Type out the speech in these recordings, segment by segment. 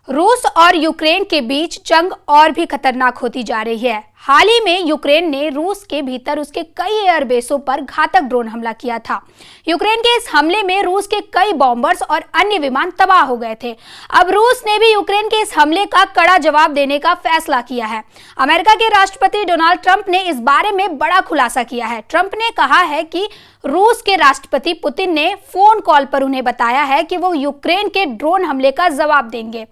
रूस और यूक्रेन के बीच जंग और भी खतरनाक होती जा रही है। हाल ही में यूक्रेन ने रूस के भीतर उसके कई एयरबेसों पर घातक ड्रोन हमला किया था। यूक्रेन के इस हमले में रूस के कई बॉम्बर्स और अन्य विमान तबाह हो गए थे। अब रूस ने भी यूक्रेन के इस हमले का कड़ा जवाब देने का फैसला किया है। अमेरिका के राष्ट्रपति डोनाल्ड ट्रंप ने इस बारे में बड़ा खुलासा किया है। ट्रंप ने कहा है कि रूस के राष्ट्रपति पुतिन ने फोन कॉल पर उन्हें बताया है कि वो यूक्रेन के ड्रोन हमले का जवाब देंगे।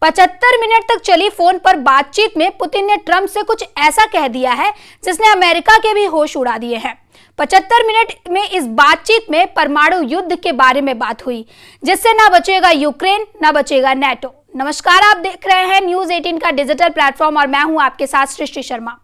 75 मिनट तक चली फोन पर बातचीत में पुतिन ने ट्रंप से कुछ ऐसा कह दिया है जिसने अमेरिका के भी होश उड़ा दिए हैं। 75 मिनट में इस बातचीत में परमाणु युद्ध के बारे में बात हुई, जिससे ना बचेगा यूक्रेन ना बचेगा नेटो। नमस्कार, आप देख रहे हैं न्यूज 18 का डिजिटल प्लेटफॉर्म और मैं हूं आपके साथ सृष्टि शर्मा।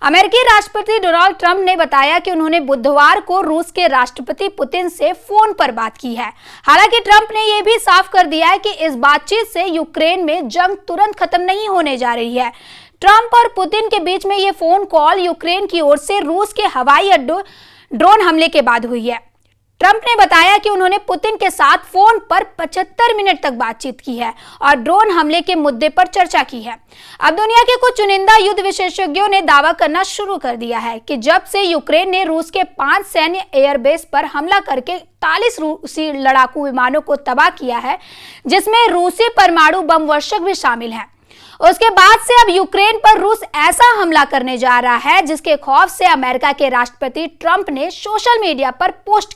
अमेरिकी राष्ट्रपति डोनाल्ड ट्रंप ने बताया कि उन्होंने बुधवार को रूस के राष्ट्रपति पुतिन से फोन पर बात की है। हालांकि ट्रंप ने यह भी साफ कर दिया है कि इस बातचीत से यूक्रेन में जंग तुरंत खत्म नहीं होने जा रही है। ट्रंप और पुतिन के बीच में यह फोन कॉल यूक्रेन की ओर से रूस के हवाई अड्डों ड्रोन हमले के बाद हुई है। ट्रंप ने बताया कि उन्होंने पुतिन के साथ फोन पर 75 मिनट तक बातचीत की है और ड्रोन हमले के मुद्दे पर चर्चा की है। अब दुनिया के कुछ चुनिंदा युद्ध विशेषज्ञों ने दावा करना शुरू कर दिया है कि जब से यूक्रेन ने रूस के 5 सैन्य एयरबेस पर हमला करके 41 रूसी लड़ाकू विमानों को तबाह किया है, जिसमें रूसी परमाणु बम वर्षक भी शामिल है, उसके बाद से अब यूक्रेन पर रूस ऐसा हमला करने जा रहा है जिसके खौफ से अमेरिका के राष्ट्रपति ट्रंप ने सोशल मीडिया पर पोस्ट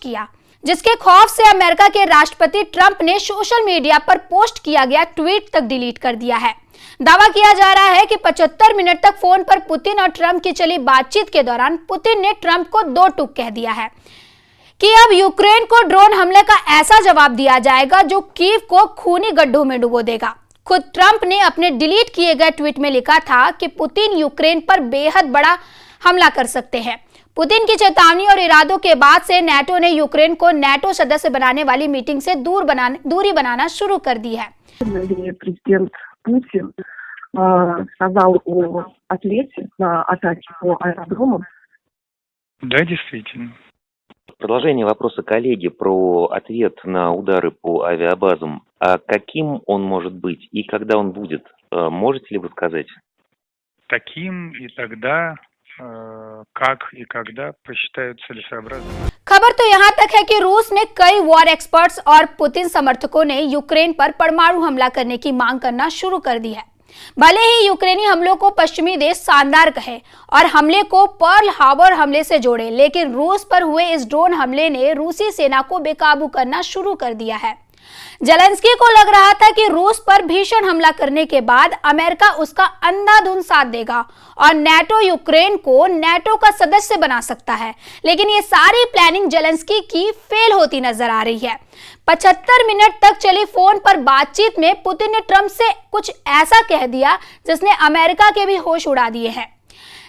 किया गया ट्वीट तक डिलीट कर दिया है। दावा किया जा रहा है कि 75 मिनट तक फोन पर पुतिन और ट्रंप की चली बातचीत के दौरान पुतिन ने ट्रंप को 2 टूक कह दिया है कि अब यूक्रेन को ड्रोन हमले का ऐसा जवाब दिया जाएगा जो कीव को खूनी गड्ढों में डुबो देगा। खुद ट्रंप ने अपने डिलीट किए गए ट्वीट में लिखा था कि पुतिन यूक्रेन पर बेहद बड़ा हमला कर सकते हैं। पुतिन की चेतावनी और इरादों के बाद से नेटो ने यूक्रेन को नेटो सदस्य बनाने वाली मीटिंग से दूरी बनाना शुरू कर दी है। Президент Путин сказал о ответе на атаки по аэродромам. Да, действительно. Продолжение вопроса коллеги про ответ на удары по авиабазам. А каким он может быть и когда он будет? Можете ли вы сказать? Таким и тогда, как и когда посчитают целесообразным. खबर तो यहाँ तक है कि रूस में कई वॉर एक्सपर्ट्स और पुतिन समर्थकों ने यूक्रेन पर परमाणु हमला करने की मांग करना शुरू कर दी है। भले ही यूक्रेनी हमलों को पश्चिमी देश शानदार कहे और हमले को पर्ल हार्बर हमले से जोड़े, लेकिन रूस पर हुए इस ड्रोन हमले ने रूसी सेना को बेकाबू करना शुरू कर दिया है। जेलेंस्की को लग रहा था कि रूस पर भीषण हमला करने के बाद अमेरिका उसका अंधाधुंध साथ देगा और नेटो यूक्रेन को नेटो का सदस्य बना सकता है, लेकिन ये सारी प्लानिंग जेलेंस्की की फेल होती नजर आ रही है। 75 मिनट तक चली फोन पर बातचीत में पुतिन ने ट्रंप से कुछ ऐसा कह दिया जिसने अमेरिका के भी होश उड़ा दिए हैं।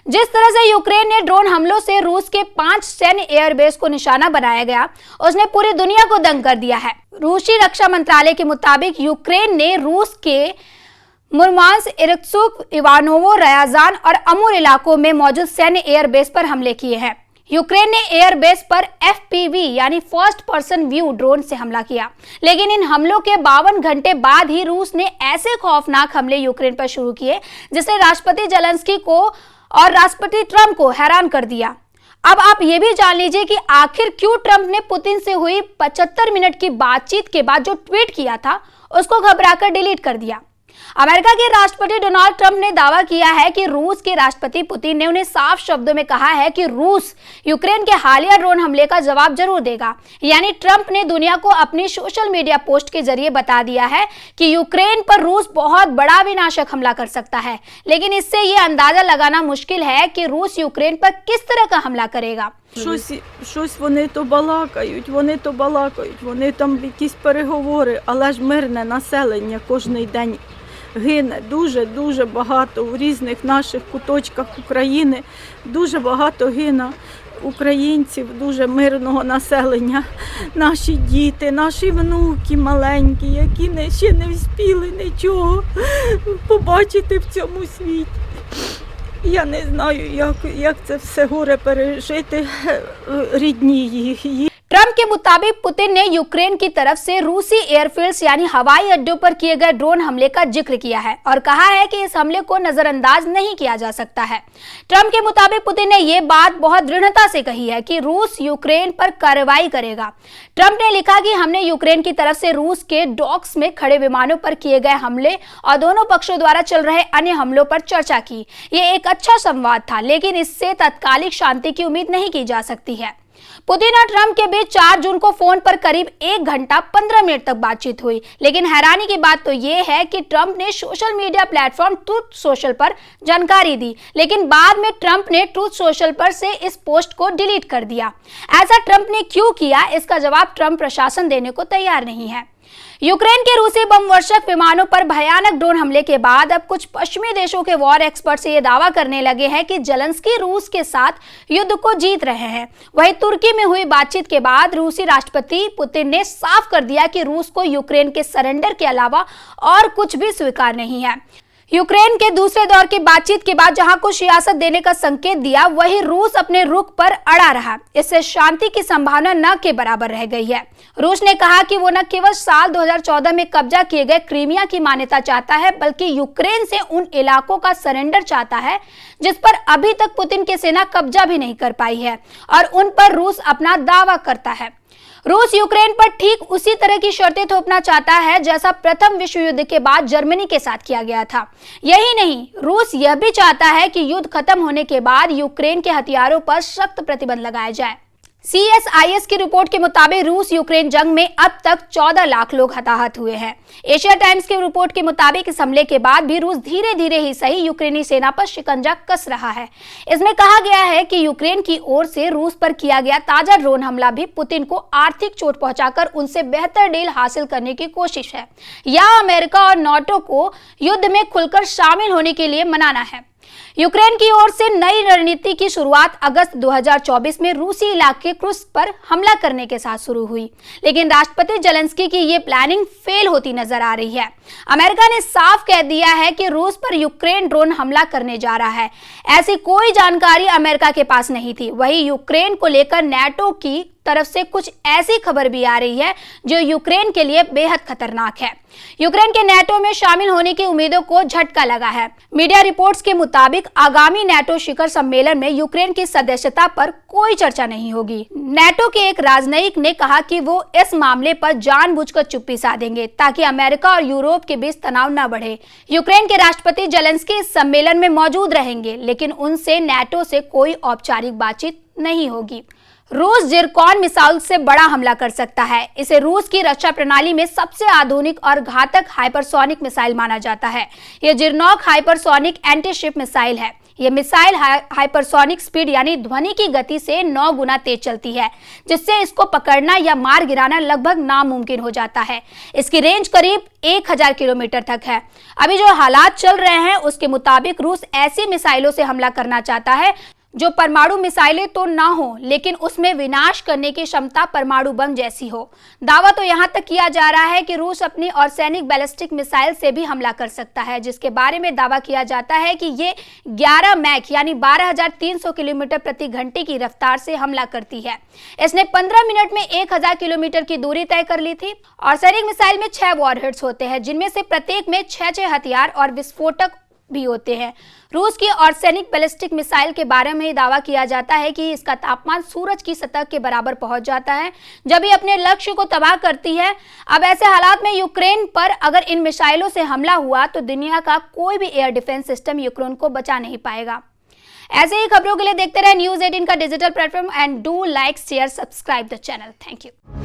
जिस तरह से यूक्रेन ने ड्रोन हमलों से रूस के 5 सैन्य एयरबेस को निशाना बनाया गया, उसने पूरी दुनिया को दंग कर दिया है। रूसी रक्षा मंत्रालय के मुताबिक यूक्रेन ने रूस के मुर्मांस्क, इर्कुत्स्क, इवानोवो, रयाजान और अमूर इलाकों में मौजूद सैन्य एयरबेस पर हमले किए हैं। यूक्रेन ने एयरबेस पर FPV यानी फर्स्ट पर्सन व्यू ड्रोन से हमला किया, लेकिन इन हमलों के 52 घंटे बाद ही रूस ने ऐसे खौफनाक हमले यूक्रेन पर शुरू किए जिसने राष्ट्रपति जेलेंस्की को और राष्ट्रपति ट्रंप को हैरान कर दिया। अब आप ये भी जान लीजिए कि आखिर क्यों ट्रंप ने पुतिन से हुई 75 मिनट की बातचीत के बाद जो ट्वीट किया था उसको घबराकर डिलीट कर दिया। अमेरिका के राष्ट्रपति डोनाल्ड ट्रंप ने दावा किया है कि रूस के राष्ट्रपति पुतिन ने उन्हें साफ शब्दों में कहा है कि रूस यूक्रेन के हालिया ड्रोन हमले का जवाब जरूर देगा। यानी ट्रंप ने दुनिया को अपनी सोशल मीडिया पोस्ट के जरिए बता दिया है कि यूक्रेन पर रूस बहुत बड़ा विनाशक हमला कर सकता है, लेकिन इससे ये अंदाजा लगाना मुश्किल है कि रूस यूक्रेन पर किस तरह का हमला करेगा। Щось вони то балакають, вони там якісь переговори, але ж мирне населення кожний день гине. Дуже багато у різних наших куточках України, дуже багато гине українців, дуже мирного населення. Наші діти, наші внуки маленькі, які ще не встигли нічого побачити в цьому світі. Я не знаю, як це все горе пережити рідні їх. ट्रंप के मुताबिक पुतिन ने यूक्रेन की तरफ से रूसी एयरफील्ड्स यानी हवाई अड्डों पर किए गए ड्रोन हमले का जिक्र किया है और कहा है कि इस हमले को नजरअंदाज नहीं किया जा सकता है। ट्रंप के मुताबिक पुतिन ने यह बात बहुत दृढ़ता से कही है कि रूस यूक्रेन पर कार्रवाई करेगा। ट्रंप ने लिखा कि हमने यूक्रेन की तरफ से रूस के डॉक्स में खड़े विमानों पर किए गए हमले और दोनों पक्षों द्वारा चल रहे अन्य हमलों पर चर्चा की। ये एक अच्छा संवाद था, लेकिन इससे तात्कालिक शांति की उम्मीद नहीं की जा सकती है। पुतिन और ट्रंप के बीच 4 जून को फोन पर करीब 1 घंटा 15 मिनट तक बातचीत हुई, लेकिन हैरानी की बात तो यह है कि ट्रंप ने social media platform truth social पर जानकारी दी, लेकिन बाद में ट्रंप ने ट्रूथ सोशल पर से इस पोस्ट को डिलीट कर दिया। ऐसा ट्रंप ने क्यों किया, इसका जवाब ट्रंप प्रशासन देने को तैयार नहीं है। यूक्रेन के रूसी बम वर्षक विमानों पर भयानक ड्रोन हमले के बाद अब कुछ पश्चिमी देशों के वॉर एक्सपर्ट्स ये दावा करने लगे हैं कि जेलेंस्की रूस के साथ युद्ध को जीत रहे हैं। वहीं तुर्की में हुई बातचीत के बाद रूसी राष्ट्रपति पुतिन ने साफ कर दिया कि रूस को यूक्रेन के सरेंडर के अलावा और कुछ भी स्वीकार नहीं है। यूक्रेन के दूसरे दौर की बातचीत के बाद जहां कुछ रियासत देने का संकेत दिया, वहीं रूस अपने रुख पर अड़ा रहा। इससे शांति की संभावना न के बराबर रह गई है। रूस ने कहा कि वो न केवल साल 2014 में कब्जा किए गए क्रीमिया की मान्यता चाहता है, बल्कि यूक्रेन से उन इलाकों का सरेंडर चाहता है जिस पर अभी तक पुतिन की सेना कब्जा भी नहीं कर पाई है और उन पर रूस अपना दावा करता है। रूस यूक्रेन पर ठीक उसी तरह की शर्तें थोपना चाहता है जैसा प्रथम विश्व युद्ध के बाद जर्मनी के साथ किया गया था। यही नहीं, रूस यह भी चाहता है कि युद्ध खत्म होने के बाद यूक्रेन के हथियारों पर सख्त प्रतिबंध लगाया जाए। CSIS की रिपोर्ट के मुताबिक रूस यूक्रेन जंग में अब तक 14 लाख लोग हताहत हुए हैं। एशिया टाइम्स की रिपोर्ट के मुताबिक इस हमले के बाद भी रूस धीरे धीरे ही सही यूक्रेनी सेना पर शिकंजा कस रहा है। इसमें कहा गया है कि यूक्रेन की ओर से रूस पर किया गया ताजा ड्रोन हमला भी पुतिन को आर्थिक चोट पहुंचाकर उनसे बेहतर डील हासिल करने की कोशिश है या अमेरिका और नाटो को युद्ध में खुलकर शामिल होने के लिए मनाना है। यूक्रेन की ओर से नई रणनीति की शुरुआत अगस्त 2024 में रूसी इलाके क्रुस्क पर हमला करने के साथ शुरू हुई, लेकिन राष्ट्रपति जेलेंस्की की ये प्लानिंग फेल होती नजर आ रही है। अमेरिका ने साफ कह दिया है कि रूस पर यूक्रेन ड्रोन हमला करने जा रहा है। ऐसी कोई जानकारी अमेरिका के पास नहीं थी। वहीं यूक्रेन को लेकर नाटो की तरफ से कुछ ऐसी खबर भी आ रही है जो यूक्रेन के लिए बेहद खतरनाक है। यूक्रेन के नाटो में शामिल होने की उम्मीदों को झटका लगा है। मीडिया रिपोर्ट्स के मुताबिक आगामी नाटो शिखर सम्मेलन में यूक्रेन की सदस्यता पर कोई चर्चा नहीं होगी। नाटो के एक राजनयिक ने कहा कि वो इस मामले पर जानबूझकर चुप्पी साधेंगे ताकि अमेरिका और यूरोप के बीच तनाव न बढ़े। यूक्रेन के राष्ट्रपति जेलेंस्की इस सम्मेलन में मौजूद रहेंगे, लेकिन उनसे नाटो से कोई औपचारिक बातचीत नहीं होगी। रूस जिरकॉन मिसाइल से बड़ा हमला कर सकता है। इसे रूस की रक्षा प्रणाली में सबसे आधुनिक और घातक हाइपरसोनिक मिसाइल माना जाता है। यह जिरनॉक हाइपरसोनिक एंटीशिप मिसाइल है। यह मिसाइल हाइपरसोनिक स्पीड यानी ध्वनि की गति से 9 गुना तेज चलती है, जिससे इसको पकड़ना या मार गिराना लगभग नामुमकिन हो जाता है। इसकी रेंज करीब 1000 किलोमीटर तक है। अभी जो हालात चल रहे हैं उसके मुताबिक रूस ऐसी मिसाइलों से हमला करना चाहता है जो परमाणु मिसाइलें तो ना हो, लेकिन उसमें विनाश करने की क्षमता परमाणु बम जैसी हो। दावा तो यहाँ तक किया जा रहा है कि रूस अपनी ऑर्सेनिक बैलिस्टिक मिसाइल से भी हमला कर सकता है, जिसके बारे में दावा किया जाता है कि ये 11 मैक यानी 12,300 किलोमीटर प्रति घंटे की रफ्तार से हमला करती है। इसने 15 मिनट में 1000 किलोमीटर की दूरी तय कर ली थी। ऑर्सेनिक मिसाइल में 6 वॉरहेड्स होते हैं, जिनमें से प्रत्येक में 6 हथियार और विस्फोटक भी होते हैं। रूस की ऑर्सेनिक बैलिस्टिक मिसाइल के बारे में दावा किया जाता है कि इसका तापमान सूरज की सतह के बराबर पहुंच जाता है जब ये अपने लक्ष्य को तबाह करती है। अब ऐसे हालात में यूक्रेन पर अगर इन मिसाइलों से हमला हुआ तो दुनिया का कोई भी एयर डिफेंस सिस्टम यूक्रेन को बचा नहीं पाएगा। ऐसे ही खबरों के लिए देखते रहे News 18 का digital platform and do like share subscribe the channel. Thank you.